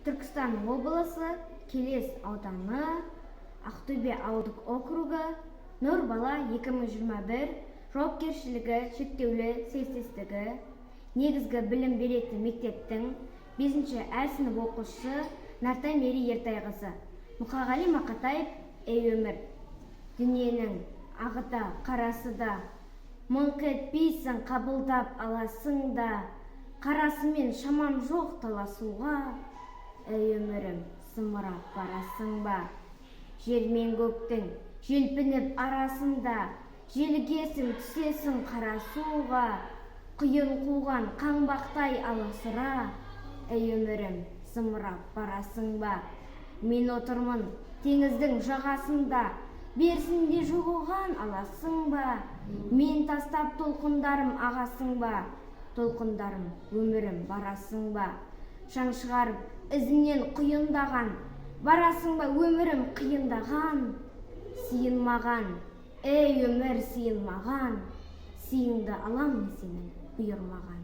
Түркістан облысы, Келес ауданы, Ақтөбе ауылдық округы, Нұр бала 2021 жауапкершілігі шектеулі серіктестігі негізгі білім беретін мектептің 5-ші А сынып оқушысы Нартай Мери Ертайқызы. Мұқағали Мақатаев: ей өмір, дүниенің ағыда қарасы да, мұңқ етпейсің, қабылдап аласың да, қарасымен шамам жоқ таласуға. Ей өмірім, зымырап барасың ба? Жер мен көктің желпініп арасында, желгесің түсесің қара суға. Құйын қуған қаңбақтай аласұра. Ей өмірім, зымырап барасың ба? Мен отырмын теңіздің жағасында, берсінде жоғалған аласың ба? Мен тастап толқындарым ағасың ба? Толқындарым өмірім барасың ба? Шаң шығарып ізінен құйындаған, барасың ба өмірім қиындаған? Сиынмаған, ей өмір сиынмаған, сиынды аламын сенің бұйырмаған.